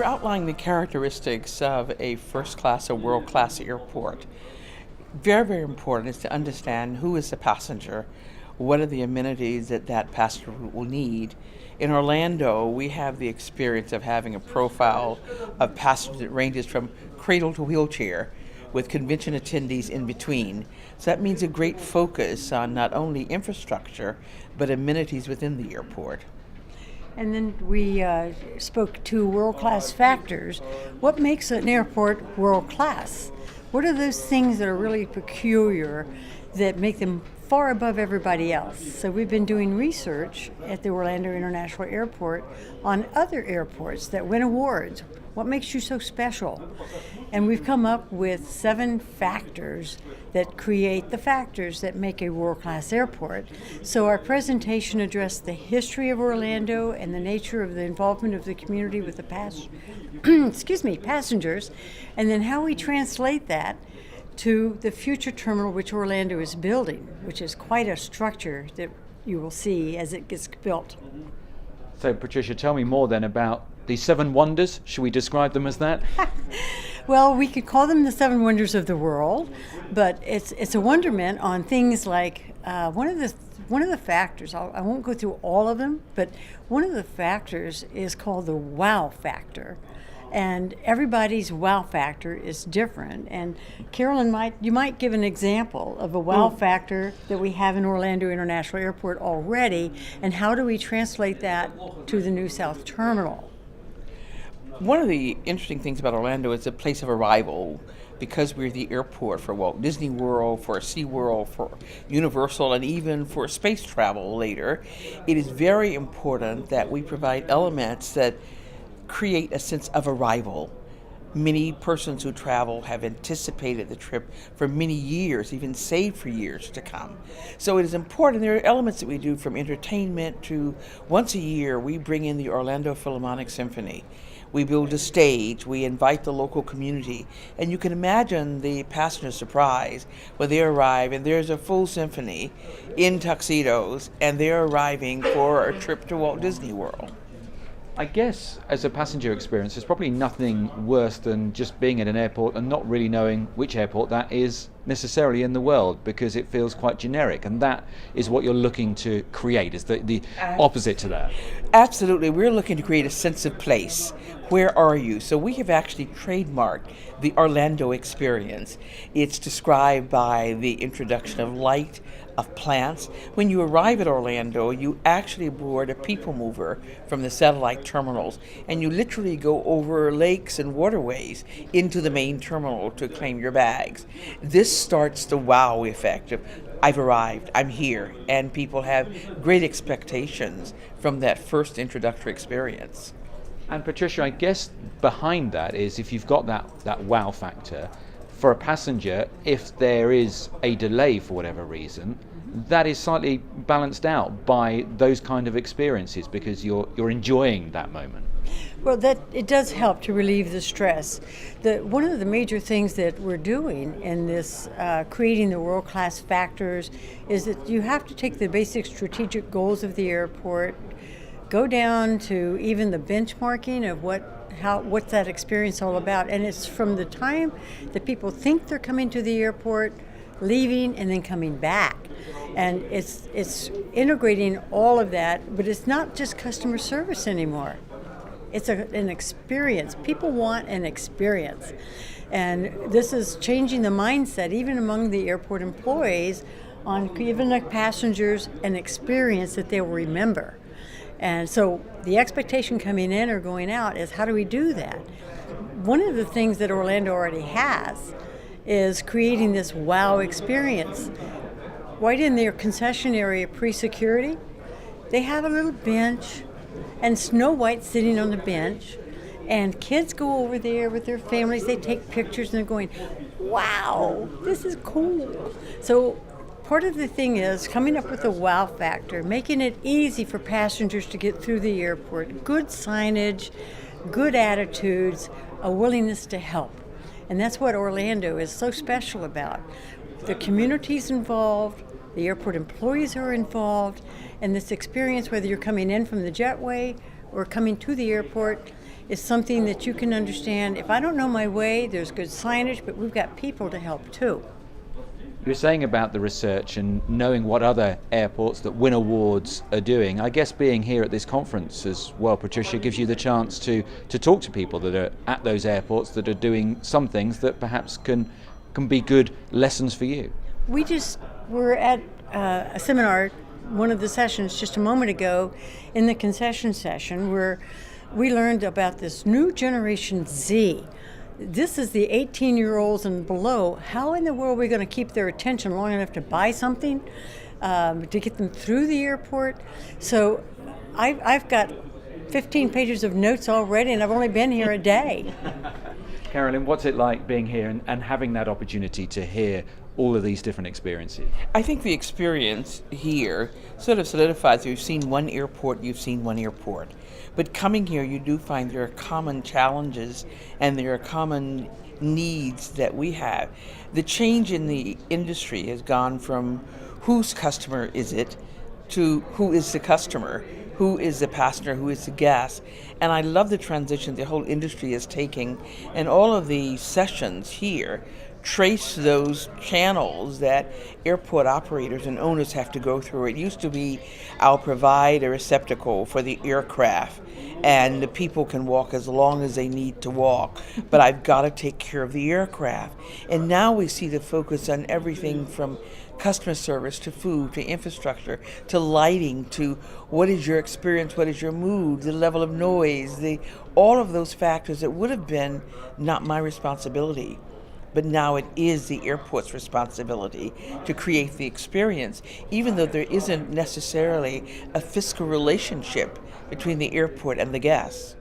we're outlining the characteristics of a first-class or world-class airport. Very, very important is to understand who is the passenger, what are the amenities that that passenger will need. In Orlando, we have the experience of having a profile of passengers that ranges from cradle to wheelchair, with convention attendees in between. So that means a great focus on not only infrastructure, but amenities within the airport. And then we spoke to world-class factors. What makes an airport world-class? What are those things that are really peculiar that make them far above everybody else? So we've been doing research at the Orlando International Airport on other airports that win awards. What makes you so special? And we've come up with 7 factors that create the factors that make a world-class airport. So our presentation addressed the history of Orlando and the nature of the involvement of the community with the passengers, and then how we translate that to the future terminal which Orlando is building, which is quite a structure that you will see as it gets built. So Patricia, tell me more then about the 7 wonders. Should we describe them as that? Well, we could call them the 7 wonders of the world, but it's a wonderment on things like one of the factors. I won't go through all of them, but one of the factors is called the wow factor. And everybody's wow factor is different. And Carolyn, you might give an example of a wow factor that we have in Orlando International Airport already, and how do we translate that to the New South Terminal? One of the interesting things about Orlando is the place of arrival, because we're the airport for Walt Disney World, for SeaWorld, for Universal, and even for space travel later. It is very important that we provide elements that create a sense of arrival. Many persons who travel have anticipated the trip for many years, even saved for years to come. So it is important. There are elements that we do, from entertainment to once a year we bring in the Orlando Philharmonic Symphony. We build a stage, we invite the local community, and you can imagine the passenger surprise when they arrive and there's a full symphony in tuxedos and they're arriving for a trip to Walt Disney World. I guess as a passenger experience, there's probably nothing worse than just being at an airport and not really knowing which airport that is necessarily in the world, because it feels quite generic, and that is what you're looking to create, is the opposite to that. Absolutely. We're looking to create a sense of place. Where are you? So we have actually trademarked the Orlando experience. It's described by the introduction of light, of plants. When you arrive at Orlando, you actually board a people mover from the satellite terminals, and you literally go over lakes and waterways into the main terminal to claim your bags. This starts the wow effect of, I've arrived, I'm here, and people have great expectations from that first introductory experience. And Patricia, I guess behind that is, if you've got that wow factor, for a passenger, if there is a delay for whatever reason, that is slightly balanced out by those kind of experiences, because you're enjoying that moment. Well, that it does help to relieve the stress. One of the major things that we're doing in this creating the world-class factors is that you have to take the basic strategic goals of the airport, go down to even the benchmarking of what's that experience all about. And it's from the time that people think they're coming to the airport, leaving, and then coming back. And it's integrating all of that, but it's not just customer service anymore. It's an experience. People want an experience. And this is changing the mindset, even among the airport employees, on giving the passengers an experience that they will remember. And so the expectation coming in or going out is, how do we do that? One of the things that Orlando already has is creating this wow experience. Right in their concession area pre-security, they have a little bench, and Snow White sitting on the bench, and kids go over there with their families, they take pictures, and they're going, wow, this is cool. So part of the thing is coming up with a wow factor, making it easy for passengers to get through the airport, good signage, good attitudes, a willingness to help. And that's what Orlando is so special about. The community's involved, the airport employees are involved, and this experience, whether you're coming in from the jetway or coming to the airport, is something that you can understand. If I don't know my way, there's good signage, but we've got people to help too. You're saying about the research and knowing what other airports that win awards are doing. I guess being here at this conference as well, Patricia, gives you the chance to talk to people that are at those airports that are doing some things that perhaps can be good lessons for you. We just were at a seminar, one of the sessions just a moment ago, in the concession session, where we learned about this new generation Z. This is the 18-year-olds and below. How in the world are we going to keep their attention long enough to buy something, to get them through the airport? So I've got 15 pages of notes already, and I've only been here a day. Carolyn, what's it like being here and having that opportunity to hear all of these different experiences? I think the experience here sort of solidifies you've seen one airport, you've seen one airport. But coming here, you do find there are common challenges and there are common needs that we have. The change in the industry has gone from whose customer is it to who is the customer, who is the passenger, who is the guest. And I love the transition the whole industry is taking, and all of the sessions here trace those channels that airport operators and owners have to go through. It used to be, I'll provide a receptacle for the aircraft and the people can walk as long as they need to walk, but I've got to take care of the aircraft. And now we see the focus on everything from customer service to food to infrastructure to lighting to what is your experience, what is your mood, the level of noise, all of those factors that would have been not my responsibility. But now it is the airport's responsibility to create the experience, even though there isn't necessarily a fiscal relationship between the airport and the guests.